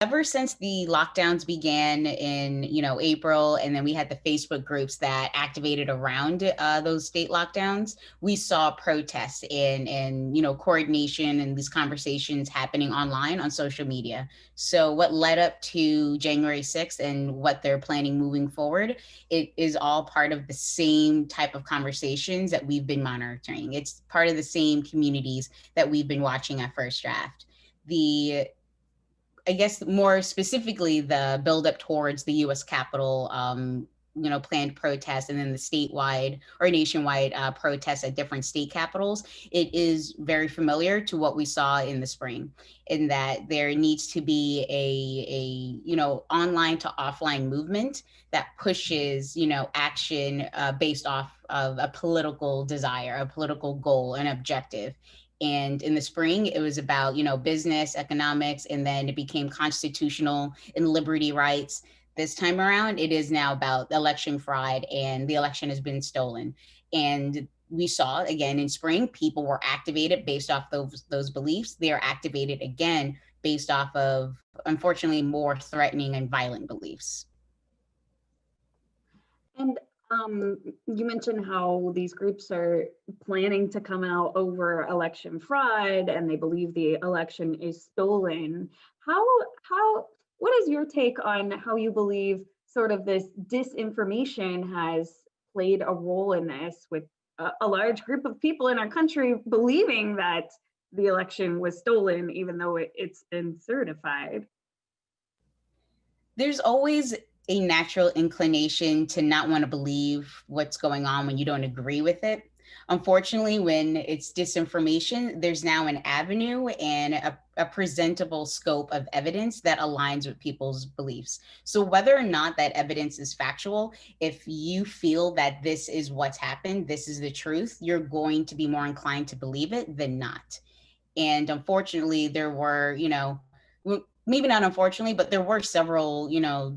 Ever since the lockdowns began in, April, and then we had the Facebook groups that activated around those state lockdowns, we saw protests and coordination and these conversations happening online on social media. So what led up to January 6th and what they're planning moving forward, it is all part of the same type of conversations that we've been monitoring. It's part of the same communities that we've been watching at First Draft. The I guess more specifically, the buildup towards the U.S. Capitol, planned protests, and then the statewide or nationwide protests at different state capitals. It is very familiar to what we saw in the spring, in that there needs to be a online to offline movement that pushes action based off of a political desire, a political goal, an objective. And in the spring, it was about, business, economics, and then it became constitutional and liberty rights. This time around, it is now about election fraud, and the election has been stolen. And we saw again in spring, people were activated based off those beliefs. They are activated again based off of, unfortunately, more threatening and violent beliefs. And you mentioned how these groups are planning to come out over election fraud and they believe the election is stolen. What is your take on how you believe sort of this disinformation has played a role in this, with a large group of people in our country believing that the election was stolen, even though it's been certified? There's always a natural inclination to not want to believe what's going on when you don't agree with it. Unfortunately, when it's disinformation, there's now an avenue and a presentable scope of evidence that aligns with people's beliefs. So, whether or not that evidence is factual, if you feel that this is what's happened, this is the truth, you're going to be more inclined to believe it than not. And unfortunately, there were, maybe not unfortunately, but there were several,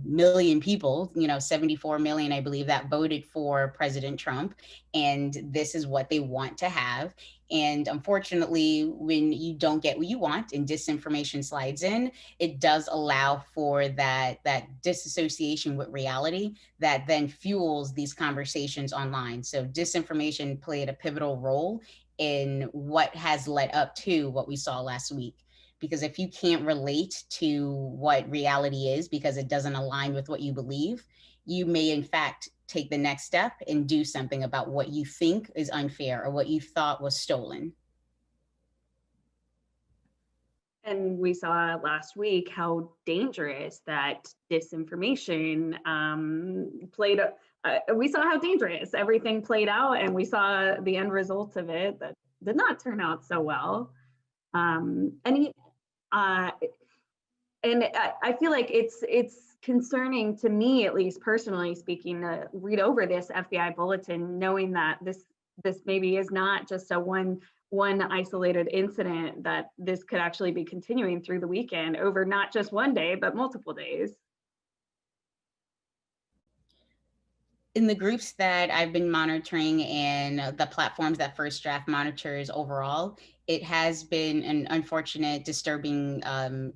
million people, 74 million, I believe, that voted for President Trump. And this is what they want to have. And unfortunately, when you don't get what you want and disinformation slides in, it does allow for that disassociation with reality that then fuels these conversations online. So disinformation played a pivotal role in what has led up to what we saw last week. Because if you can't relate to what reality is because it doesn't align with what you believe, you may in fact take the next step and do something about what you think is unfair or what you thought was stolen. And we saw last week how dangerous that disinformation played. We saw how dangerous everything played out, and we saw the end result of it that did not turn out so well. And I feel like it's concerning to me, at least personally speaking, to read over this FBI bulletin, knowing that this maybe is not just a one isolated incident, that this could actually be continuing through the weekend over not just one day, but multiple days. In the groups that I've been monitoring and the platforms that First Draft monitors overall, it has been an unfortunate, disturbing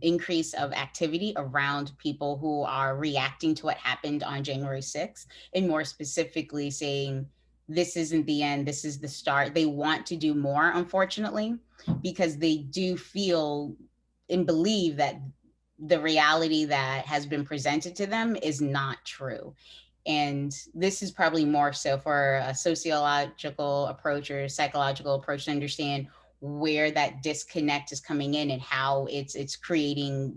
increase of activity around people who are reacting to what happened on January 6th, and more specifically saying, this isn't the end, this is the start. They want to do more, unfortunately, because they do feel and believe that the reality that has been presented to them is not true. And this is probably more so for a sociological approach or psychological approach to understand where that disconnect is coming in and how it's creating,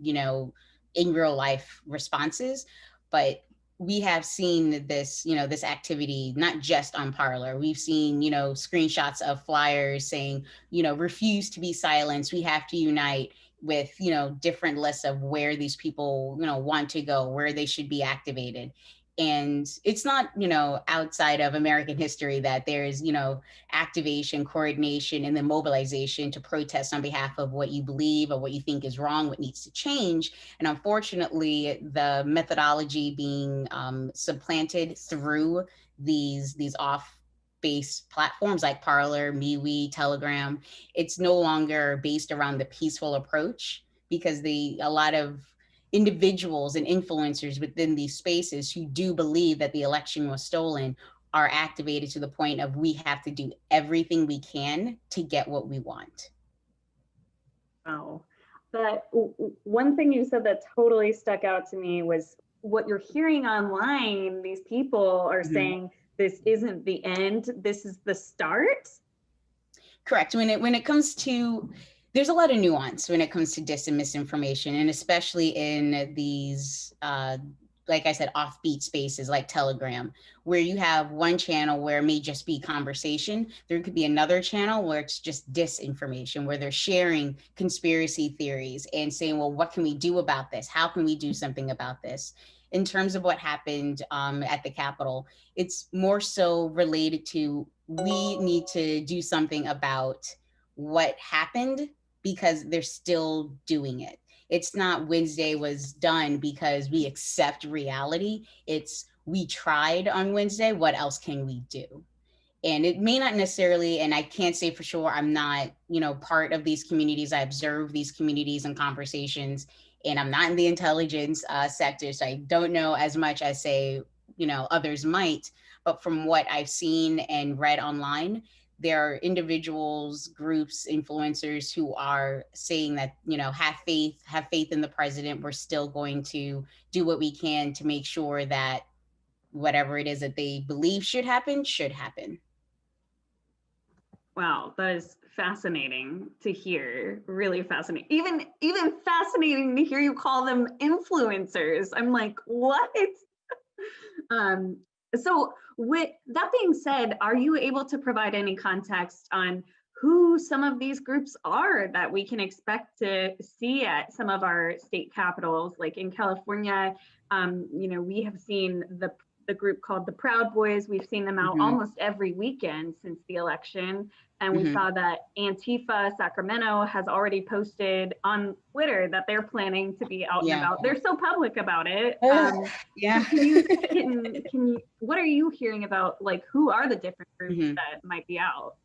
in real life responses. But we have seen this, this activity, not just on Parler. We've seen, screenshots of flyers saying, refuse to be silenced. We have to unite, with, different lists of where these people, want to go, where they should be activated. And it's not, outside of American history that there's, activation, coordination, and then mobilization to protest on behalf of what you believe or what you think is wrong, what needs to change. And unfortunately, the methodology being supplanted through these off-base platforms like Parler, MeWe, Telegram, it's no longer based around the peaceful approach, because a lot of individuals and influencers within these spaces who do believe that the election was stolen are activated to the point of we have to do everything we can to get what we want. Wow. But one thing you said that totally stuck out to me was what you're hearing online. These people are Mhm. saying this isn't the end, this is the start. Correct. When it comes to, there's a lot of nuance when it comes to dis and misinformation, and especially in these, like I said, offbeat spaces like Telegram, where you have one channel where it may just be conversation. There could be another channel where it's just disinformation, where they're sharing conspiracy theories and saying, well, what can we do about this? How can we do something about this? In terms of what happened at the Capitol, it's more so related to we need to do something about what happened because they're still doing it. It's not Wednesday was done because we accept reality. It's we tried on Wednesday. What else can we do? And it may not necessarily, and I can't say for sure, I'm not, part of these communities. I observe these communities and conversations, and I'm not in the intelligence sector, so I don't know as much as say, others might. But from what I've seen and read online, there are individuals, groups, influencers who are saying that, have faith in the president. We're still going to do what we can to make sure that whatever it is that they believe should happen should happen. Wow, that is fascinating to hear. Really fascinating. Even fascinating to hear you call them influencers. I'm like, what? Um, so with that being said, are you able to provide any context on who some of these groups are that we can expect to see at some of our state capitals? Like in California, we have seen the group called the Proud Boys. We've seen them out Hmm. almost every weekend since the election. And we Hmm. saw that Antifa Sacramento has already posted on Twitter that they're planning to be out and Yeah. about. They're so public about it. Yeah. So can you what are you hearing about, like, who are the different groups Hmm. that might be out?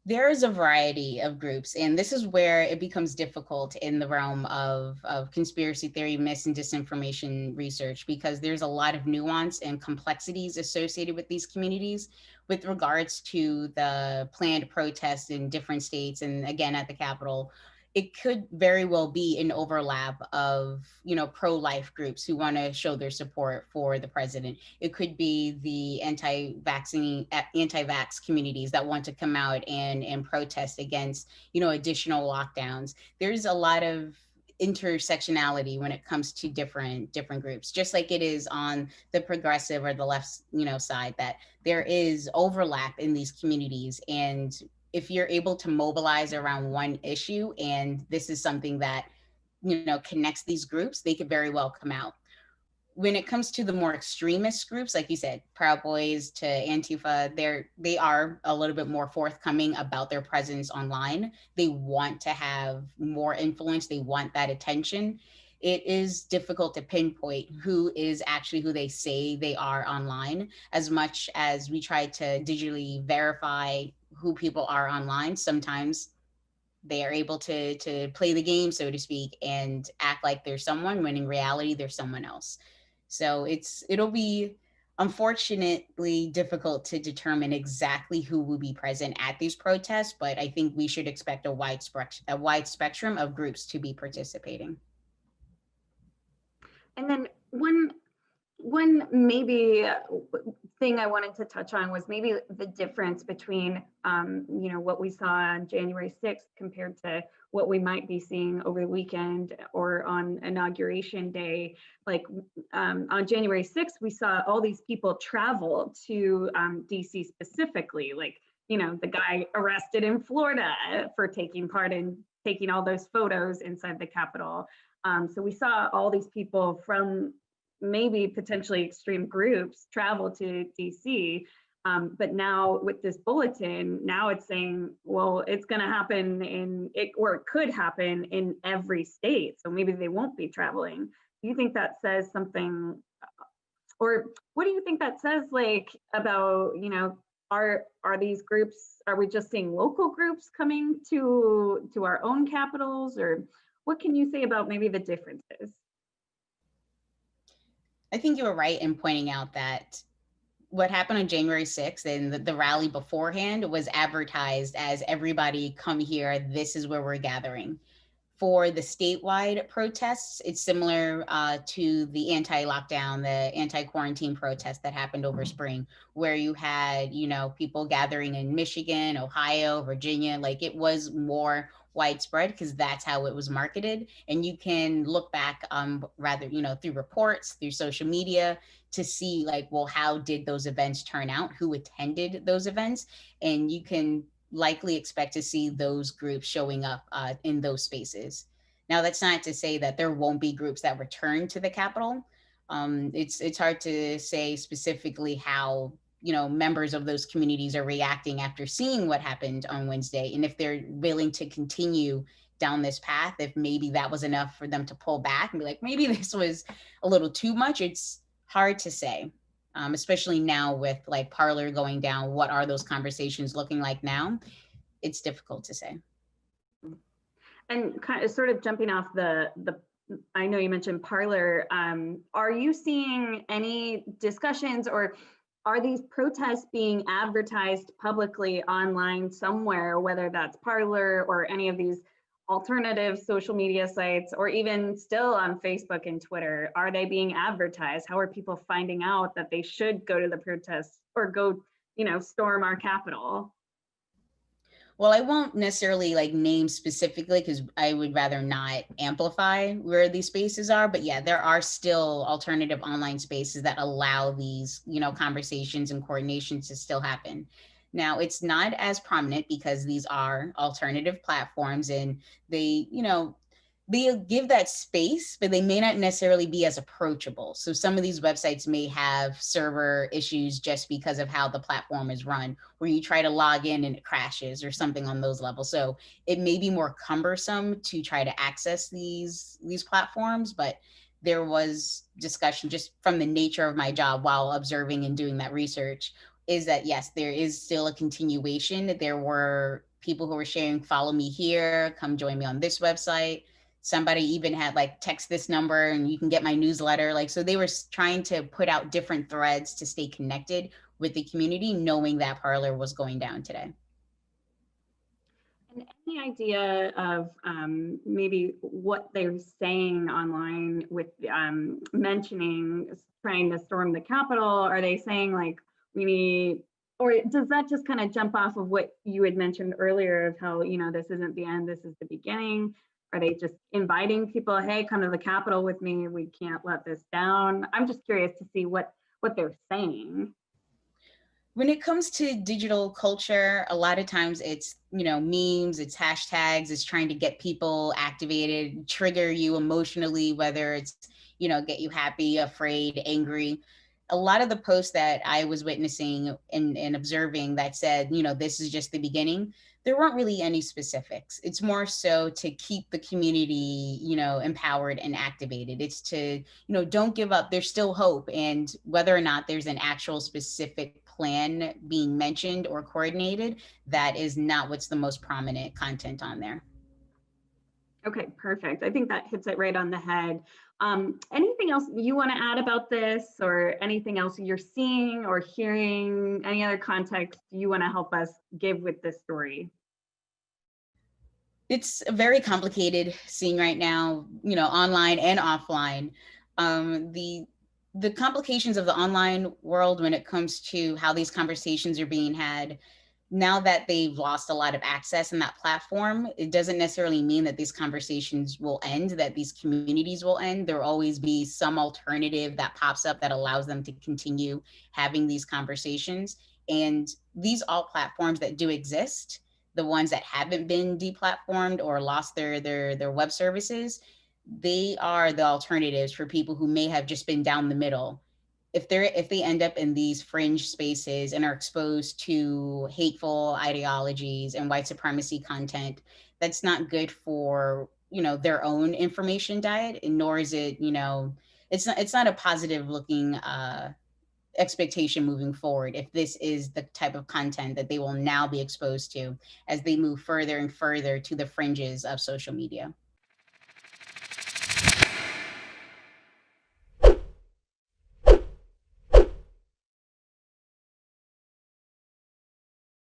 There is a variety of groups, and this is where it becomes difficult in the realm of conspiracy theory, mis and disinformation research, because there's a lot of nuance and complexities associated with these communities with regards to the planned protests in different states and again at the Capitol. It could very well be an overlap of, pro-life groups who want to show their support for the president. It could be the anti-vax communities that want to come out and protest against, additional lockdowns. There's a lot of intersectionality when it comes to different groups, just like it is on the progressive or the left, side, that there is overlap in these communities. And if you're able to mobilize around one issue, and this is something that, connects these groups, they could very well come out. When it comes to the more extremist groups, like you said, Proud Boys to Antifa, they are a little bit more forthcoming about their presence online. They want to have more influence. They want that attention. It is difficult to pinpoint who is actually who they say they are online. As much as we try to digitally verify who people are online, sometimes they are able to play the game, so to speak, and act like they're someone when in reality they're someone else. So it'll be unfortunately difficult to determine exactly who will be present at these protests, but I think we should expect a wide spectrum of groups to be participating. And then one maybe thing I wanted to touch on was maybe the difference between what we saw on January 6th compared to what we might be seeing over the weekend or on Inauguration Day. Like on January 6th, we saw all these people travel to DC specifically, like, the guy arrested in Florida for taking part in taking all those photos inside the Capitol. So we saw all these people from maybe potentially extreme groups travel to DC. But now with this bulletin, now it's saying, well, it's going to happen or it could happen in every state. So maybe they won't be traveling. Do you think that says something, or what do you think that says, like, about, are these groups, are we just seeing local groups coming to our own capitals, or what can you say about maybe the differences? I think you were right in pointing out that what happened on January 6th and the rally beforehand was advertised as everybody come here, this is where we're gathering. For the statewide protests, it's similar to the anti-lockdown, the anti-quarantine protest that happened over spring, where you had, people gathering in Michigan, Ohio, Virginia. Like it was more widespread because that's how it was marketed. And you can look back, rather, through reports, through social media, to see like, well, how did those events turn out? Who attended those events? And you can likely expect to see those groups showing up in those spaces. Now, that's not to say that there won't be groups that return to the Capitol. It's hard to say specifically how members of those communities are reacting after seeing what happened on Wednesday, and if they're willing to continue down this path. If maybe that was enough for them to pull back and be like, maybe this was a little too much. It's hard to say. Especially now with like Parler going down, what are those conversations looking like now? It's difficult to say. And kind of sort of jumping off the I know you mentioned Parler. Are you seeing any discussions, or are these protests being advertised publicly online somewhere, whether that's Parler or any of these alternative social media sites, or even still on Facebook and Twitter? Are they being advertised? How are people finding out that they should go to the protests or go, storm our Capitol? Well, I won't necessarily like name specifically because I would rather not amplify where these spaces are. But yeah, there are still alternative online spaces that allow these, conversations and coordinations to still happen. Now, it's not as prominent because these are alternative platforms and they, they give that space, but they may not necessarily be as approachable. So some of these websites may have server issues just because of how the platform is run, where you try to log in and it crashes or something on those levels. So it may be more cumbersome to try to access these platforms, but there was discussion just from the nature of my job while observing and doing that research is that yes, there is still a continuation. There were people who were sharing, follow me here, come join me on this website. Somebody even had like text this number and you can get my newsletter. Like, so they were trying to put out different threads to stay connected with the community, knowing that Parler was going down today. And any idea of maybe what they're saying online with mentioning trying to storm the Capitol? Are they saying like we need, or does that just kind of jump off of what you had mentioned earlier of how, this isn't the end, this is the beginning? Are they just inviting people, hey, come to the Capitol with me, we can't let this down? I'm just curious to see what they're saying. When it comes to digital culture, a lot of times it's, memes, it's hashtags, it's trying to get people activated, trigger you emotionally, whether it's, get you happy, afraid, angry. A lot of the posts that I was witnessing and observing that said, this is just the beginning, there weren't really any specifics. It's more so to keep the community, empowered and activated. It's to, don't give up. There's still hope. And whether or not there's an actual specific plan being mentioned or coordinated, that is not what's the most prominent content on there. Okay, perfect. I think that hits it right on the head. Anything else you want to add about this, or anything else you're seeing or hearing, any other context you want to help us give with this story? It's very complicated seeing right now, online and offline. The complications of the online world when it comes to how these conversations are being had, now that they've lost a lot of access in that platform, it doesn't necessarily mean that these conversations will end, that these communities will end. There will always be some alternative that pops up that allows them to continue having these conversations. And these all platforms that do exist, the ones that haven't been deplatformed or lost their web services, they are the alternatives for people who may have just been down the middle. If they end up in these fringe spaces and are exposed to hateful ideologies and white supremacy content, that's not good for their own information diet, and nor is it, it's not a positive looking expectation moving forward if this is the type of content that they will now be exposed to as they move further and further to the fringes of social media.